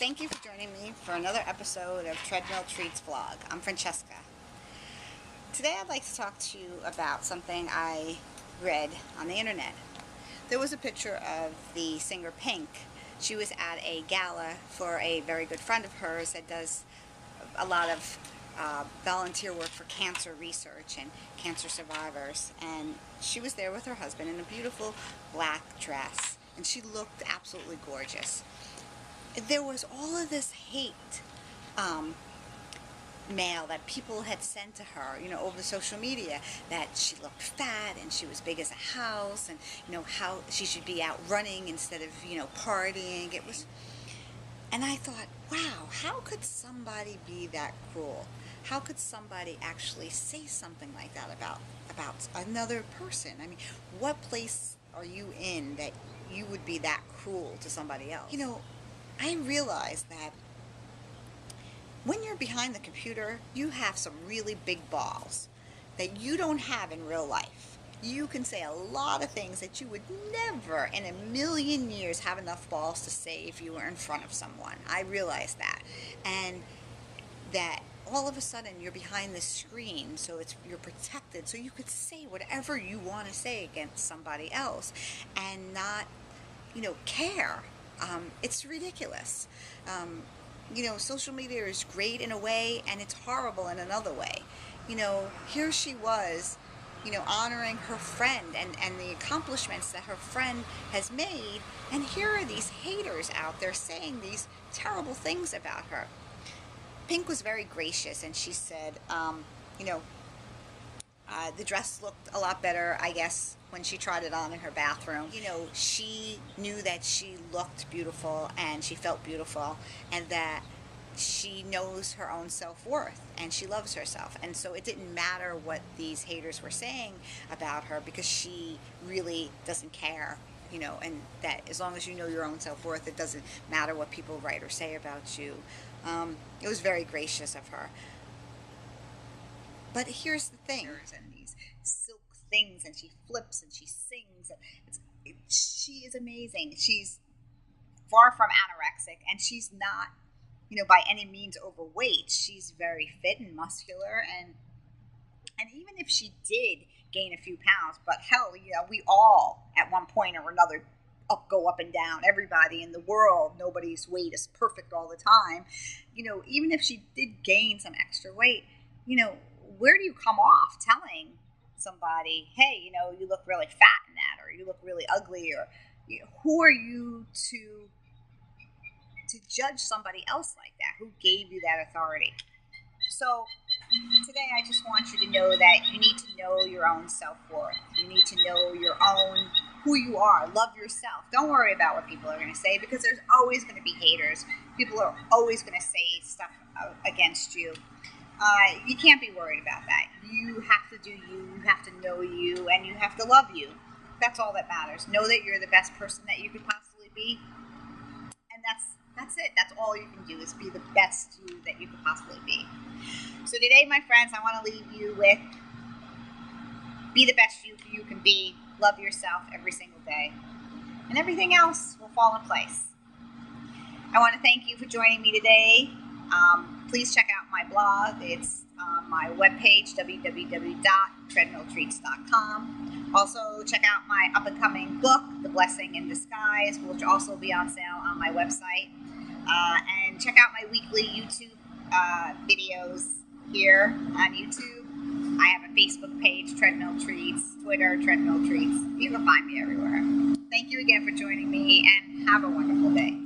Thank you for joining me for another episode of Treadmill Treats vlog. I'm Francesca. Today I'd like to talk to you about something I read on the internet. There was a picture of the singer Pink. She was at a gala for a very good friend of hers that does a lot of volunteer work for cancer research and cancer survivors, and she was there with her husband in a beautiful black dress, and she looked absolutely gorgeous. There was all of this hate mail that people had sent to her, over social media, that she looked fat and she was big as a house, and how she should be out running instead of partying. And I thought, wow, how could somebody be that cruel? How could somebody actually say something like that about another person? I mean, what place are you in that you would be that cruel to somebody else? I realize that when you're behind the computer, you have some really big balls that you don't have in real life. You can say a lot of things that you would never in a million years have enough balls to say if you were in front of someone. I realize that. And that all of a sudden you're behind the screen, so you're protected, so you could say whatever you want to say against somebody else and not, care. It's ridiculous. Social media is great in a way, and it's horrible in another way. Here she was, honoring her friend and the accomplishments that her friend has made, and here are these haters out there saying these terrible things about her. Pink was very gracious, and she said, the dress looked a lot better, I guess, when she tried it on in her bathroom. She knew that she looked beautiful and she felt beautiful, and that she knows her own self-worth and she loves herself. And so it didn't matter what these haters were saying about her, because she really doesn't care, and that as long as you know your own self-worth, it doesn't matter what people write or say about you. It was very gracious of her. But here's the thing, and these silk things, and she flips and she sings, and she is amazing. She's far from anorexic, and she's not, by any means overweight. She's very fit and muscular, and even if she did gain a few pounds, but hell, we all at one point or another go up and down. Everybody in the world, nobody's weight is perfect all the time. Even if she did gain some extra weight, where do you come off telling somebody, hey, you look really fat in that, or you look really ugly, or who are you to judge somebody else like that? Who gave you that authority? So today I just want you to know that you need to know your own self-worth. You need to know your own, who you are. Love yourself. Don't worry about what people are going to say, because there's always going to be haters. People are always going to say stuff against you. You can't be worried about that. You have to do you, you have to know you, and you have to love you. That's all that matters. Know that you're the best person that you could possibly be, and that's it. That's all you can do, is be the best you that you could possibly be. So today, my friends, I want to leave you with, be the best you can be, love yourself every single day, and everything else will fall in place. I want to thank you for joining me today. Please check out my blog. It's on my webpage, www.treadmilltreats.com. Also, check out my up-and-coming book, The Blessing in Disguise, which will also be on sale on my website. And check out my weekly YouTube videos here on YouTube. I have a Facebook page, Treadmill Treats, Twitter, Treadmill Treats. You can find me everywhere. Thank you again for joining me, and have a wonderful day.